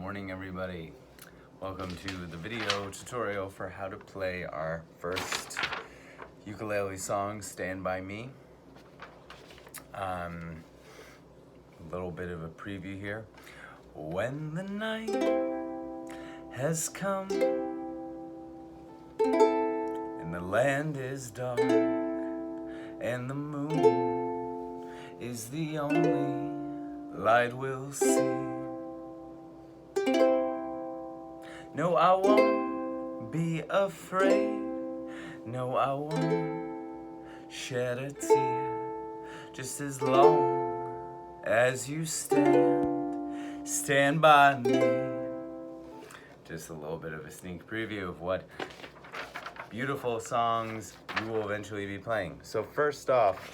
morning, everybody. Welcome to the video tutorial for how to play our first ukulele song, Stand By Me. A little bit of a preview here. When the night has come and the land is dark and the moon is the only light we'll see. No, I won't be afraid. No, I won't shed a tear. Just as long as you stand by me. Just a little bit of a sneak preview of what beautiful songs you will eventually be playing. So first off,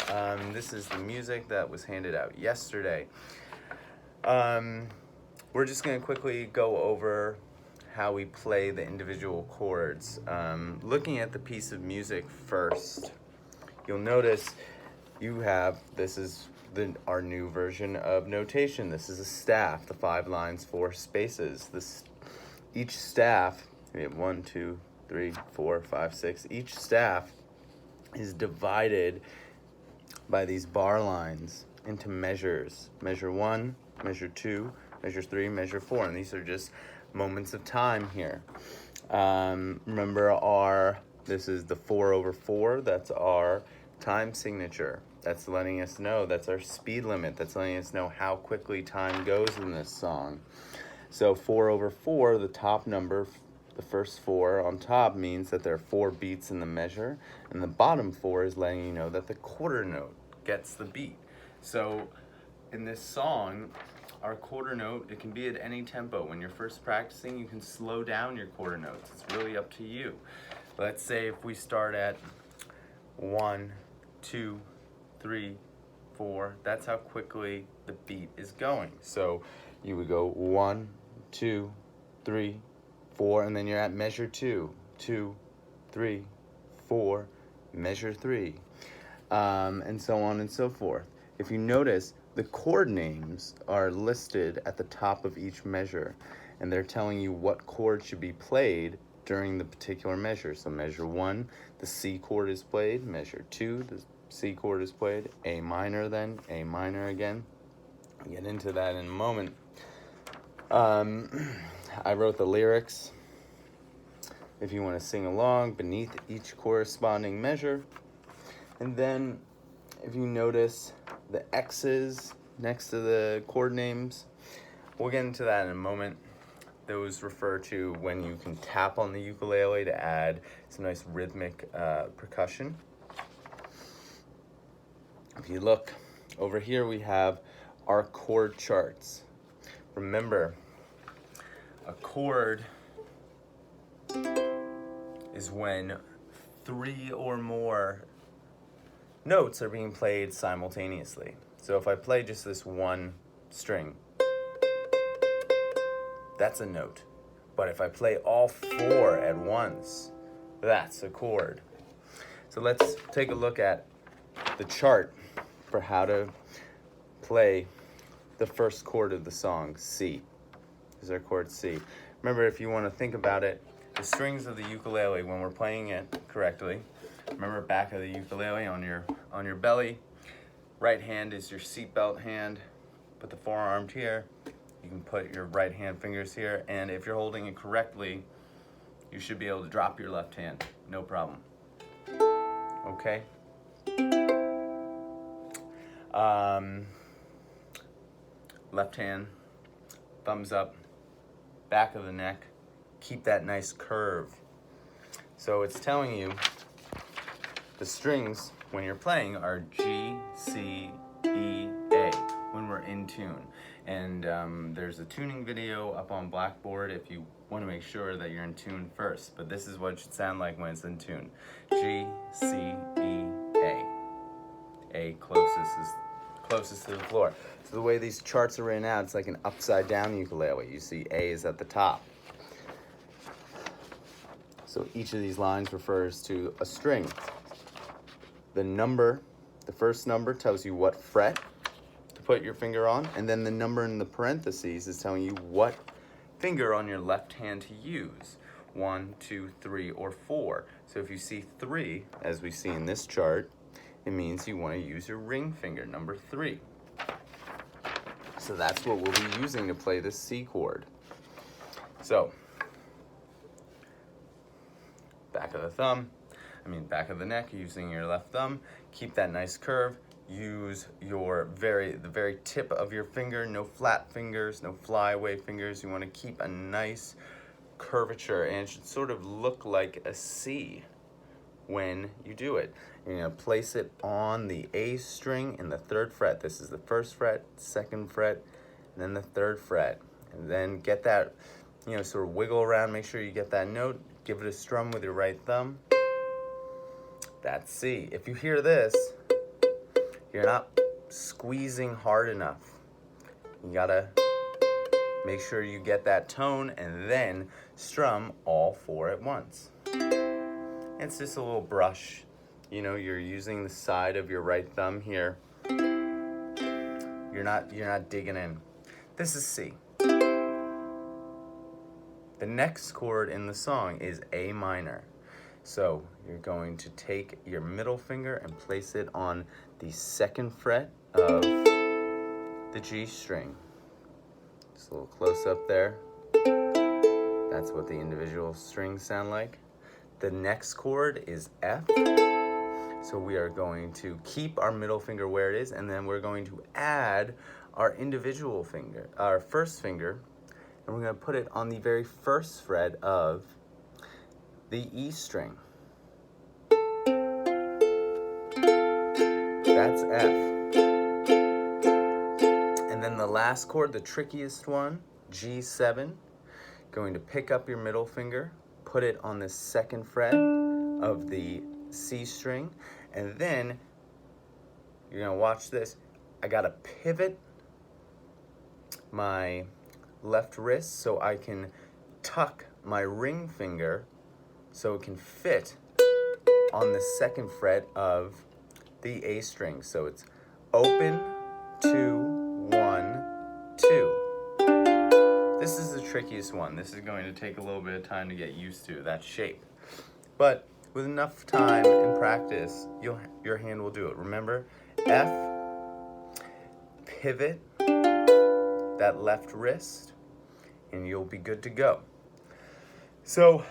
this is the music that was handed out yesterday. We're just going to quickly go over how we play the individual chords. Looking at the piece of music first, you'll notice this is our new version of notation. This is a staff, the 5 lines, 4 spaces. Each staff, we have 1, 2, 3, 4, 5, 6. Each staff is divided by these bar lines into measures. Measure 1, measure 2, measure 3, measure 4, and these are just moments of time here. Remember this is the 4/4, that's our time signature. That's letting us know, that's our speed limit. That's letting us know how quickly time goes in this song. So 4/4, the top number, the first 4 on top means that there are 4 beats in the measure, and the bottom 4 is letting you know that the quarter note gets the beat. So in this song, our quarter note, it can be at any tempo. When you're first practicing, you can slow down your quarter notes. It's really up to you. Let's say if we start at 1, 2, 3, 4, that's how quickly the beat is going. So you would go 1, 2, 3, 4, and then you're at measure 2, 2, 3, 4, measure 3, and so on and so forth. If you notice, the chord names are listed at the top of each measure, and they're telling you what chord should be played during the particular measure. So measure 1, the C chord is played. Measure 2, the C chord is played. A minor then, A minor again. I'll get into that in a moment. I wrote the lyrics if you want to sing along beneath each corresponding measure. And then if you notice the X's next to the chord names, we'll get into that in a moment. Those refer to when you can tap on the ukulele to add some nice rhythmic percussion. If you look over here, we have our chord charts. Remember, a chord is when 3 or more notes are being played simultaneously. So if I play just this one string, that's a note. But if I play all 4 at once, that's a chord. So let's take a look at the chart for how to play the first chord of the song, C. This is our chord C. Remember, if you want to think about it, the strings of the ukulele, when we're playing it correctly, remember back of the ukulele on your belly, right hand is your seatbelt hand. Put the forearm here. You can put your right hand fingers here, and if you're holding it correctly, you should be able to drop your left hand, no problem. Okay? Left hand, thumbs up, back of the neck. Keep that nice curve. So it's telling you the strings when you're playing are G, C, E, A when we're in tune. And there's a tuning video up on Blackboard if you want to make sure that you're in tune first. But this is what it should sound like when it's in tune. G, C, E, A. A closest to the floor. So the way these charts are written out, it's like an upside down ukulele. You see A is at the top. So each of these lines refers to a string. The first number tells you what fret to put your finger on, and then the number in the parentheses is telling you what finger on your left hand to use. 1, 2, 3, or 4. So if you see 3, as we see in this chart, it means you want to use your ring finger, number 3. So that's what we'll be using to play this C chord. So, back of the neck, using your left thumb, keep that nice curve. Use the very tip of your finger, no flat fingers, no flyaway fingers. You want to keep a nice curvature, and it should sort of look like a C when you do it. You're going to place it on the A string in the 3rd fret. This is the 1st fret, 2nd fret, and then the 3rd fret. And then get that, sort of wiggle around, make sure you get that note. Give it a strum with your right thumb. That's C. If you hear this, you're not squeezing hard enough. You gotta make sure you get that tone and then strum all 4 at once. It's just a little brush. You're using the side of your right thumb here. You're not digging in. This is C. The next chord in the song is A minor. So you're going to take your middle finger and place it on the 2nd fret of the G string. Just a little close up there. That's what the individual strings sound like. The next chord is F. So we are going to keep our middle finger where it is, and then we're going to add our individual finger, our 1st finger, and we're going to put it on the very 1st fret of the E string. That's F. And then the last chord, the trickiest one, G7, going to pick up your middle finger, put it on the 2nd fret of the C string, and then you're going to watch this. I got to pivot my left wrist so I can tuck my ring finger so it can fit on the 2nd fret of the A string. So it's open, 2, 1, 2. This is the trickiest one. This is going to take a little bit of time to get used to, that shape. But with enough time and practice, your hand will do it. Remember, F, pivot that left wrist, and you'll be good to go. So,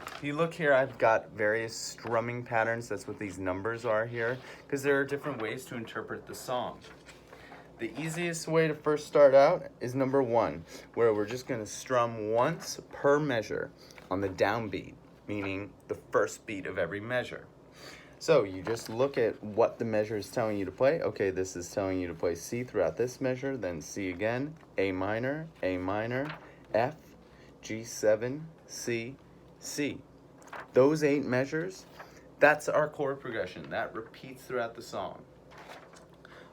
if you look here, I've got various strumming patterns. That's what these numbers are here, because there are different ways to interpret the song. The easiest way to first start out is number 1, where we're just going to strum once per measure on the downbeat, meaning the 1st beat of every measure. So you just look at what the measure is telling you to play. Okay, this is telling you to play C throughout this measure, then C again, A minor, F, G7, C, C. Those 8 measures, that's our chord progression. That repeats throughout the song.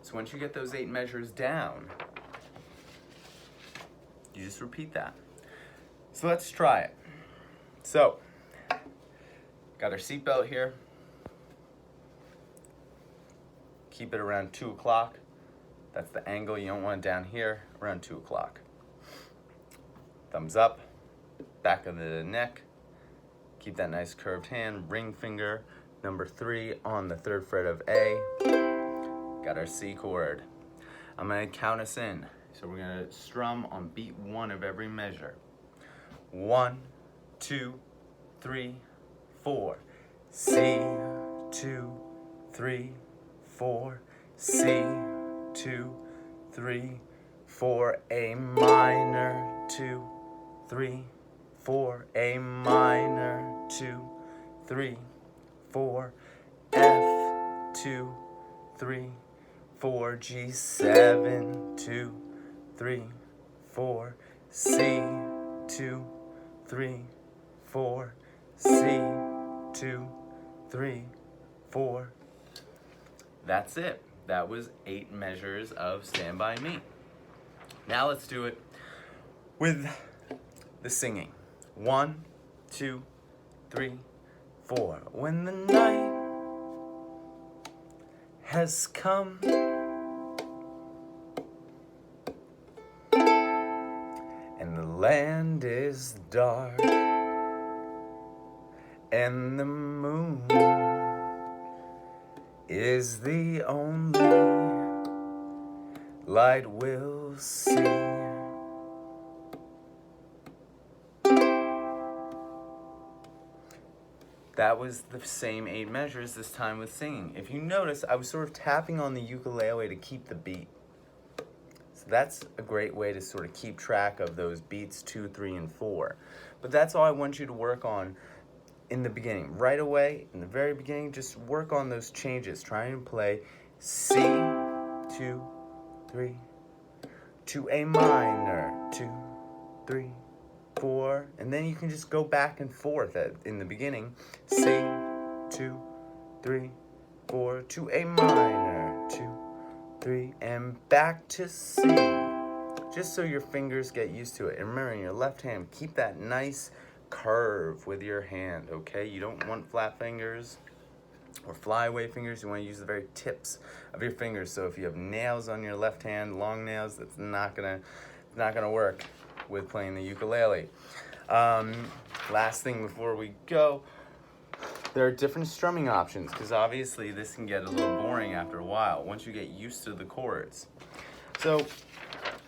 So once you get those 8 measures down, you just repeat that. So let's try it. So, got our seatbelt here. Keep it around 2 o'clock. That's the angle. You don't want it down here, around 2 o'clock. Thumbs up, back of the neck. Keep that nice curved hand, ring finger, number 3 on the 3rd fret of A. Got our C chord. I'm gonna count us in. So we're gonna strum on beat 1 of every measure. 1, 2, 3, 4. C, 2, 3, 4. C, 2, 3, 4. A minor, 2, 3, 4. A minor, 2, 3, 4. F, 2, 3, 4. G7, 2, 3, 4. C, 2, 3, 4. C, 2, 3, 4. That's it. That was 8 measures of Stand By Me. Now let's do it with the singing. 1, 2, 3, 4. When the night has come and the land is dark, and the moon is the only light we'll see. That was the same 8 measures this time with singing. If you notice, I was sort of tapping on the ukulele to keep the beat. So that's a great way to sort of keep track of those beats 2, 3, and 4. But that's all I want you to work on in the beginning. Right away, in the very beginning, just work on those changes. Try and play C, 2, 3, to A minor, 2, 3, 4, and then you can just go back and forth in the beginning. C, 2, 3, 4, to A minor, 2, 3, and back to C. Just so your fingers get used to it. And remember, in your left hand, keep that nice curve with your hand, okay? You don't want flat fingers or flyaway fingers. You want to use the very tips of your fingers. So if you have nails on your left hand, long nails, that's not gonna work with playing the ukulele. Last thing before we go, there are different strumming options, because obviously this can get a little boring after a while once you get used to the chords. So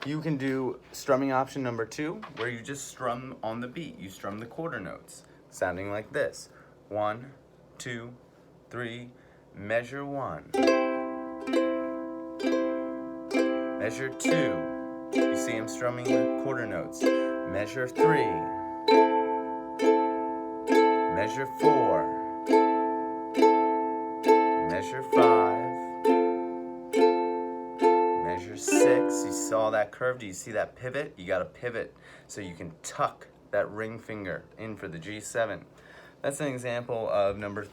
you can do strumming option number 2, where you just strum on the beat. You strum the quarter notes, sounding like this. 1, 2, 3, measure 1. Measure 2. You see I'm strumming the quarter notes. Measure 3. Measure 4. Measure 5. Measure 6. You saw that curve? Do you see that pivot? You gotta pivot so you can tuck that ring finger in for the G7. That's an example of number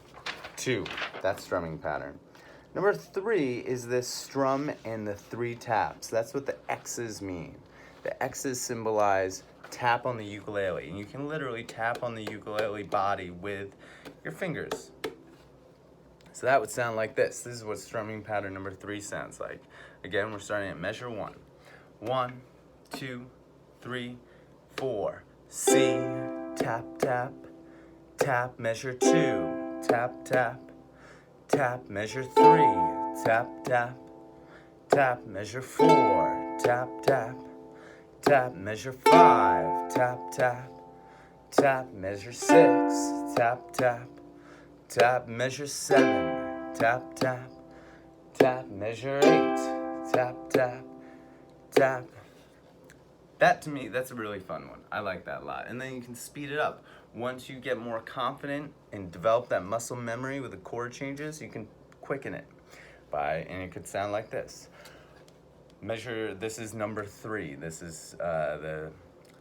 2, that strumming pattern. Number 3 is this strum and the 3 taps. That's what the X's mean. The X's symbolize tap on the ukulele, and you can literally tap on the ukulele body with your fingers. So that would sound like this. This is what strumming pattern number 3 sounds like. Again, we're starting at measure 1. 1, 2, 3, 4. C, tap, tap, tap, measure 2, tap, tap, tap, measure 3, tap, tap, tap, measure 4, tap, tap, tap, measure 5, tap, tap, tap, measure 6, tap, tap, tap, measure 7, tap, tap, tap, measure 8, tap, tap, tap. That, to me, that's a really fun one. I like that a lot. And then you can speed it up. Once you get more confident and develop that muscle memory with the chord changes, you can quicken it and it could sound like this. This is number 3. This is the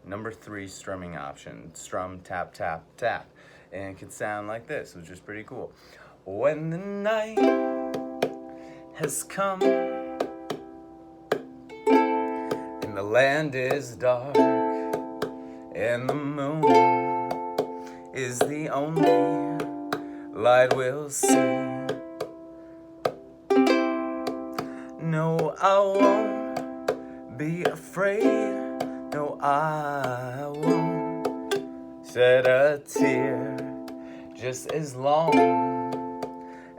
number 3 strumming option. Strum, tap, tap, tap. And it could sound like this, which is pretty cool. When the night has come and the land is dark and the moon is the only light we'll see. No, I won't be afraid. No, I won't shed a tear, just as long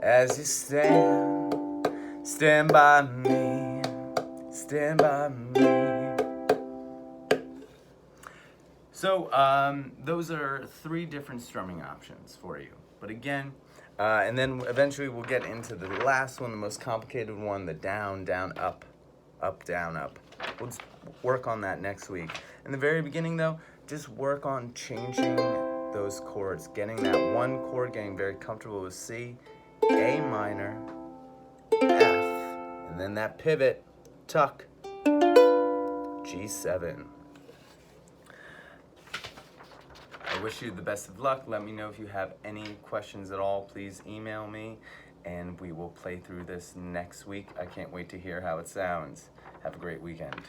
as you stand by me, stand by me. So those are 3 different strumming options for you. But again, and then eventually we'll get into the last one, the most complicated one, the down, down, up, up, down, up. We'll just work on that next week. In the very beginning though, just work on changing those chords, getting that one chord, getting very comfortable with C, A minor, F, and then that pivot, tuck, G7. I wish you the best of luck. Let me know if you have any questions at all. Please email me, and we will play through this next week. I can't wait to hear how it sounds. Have a great weekend.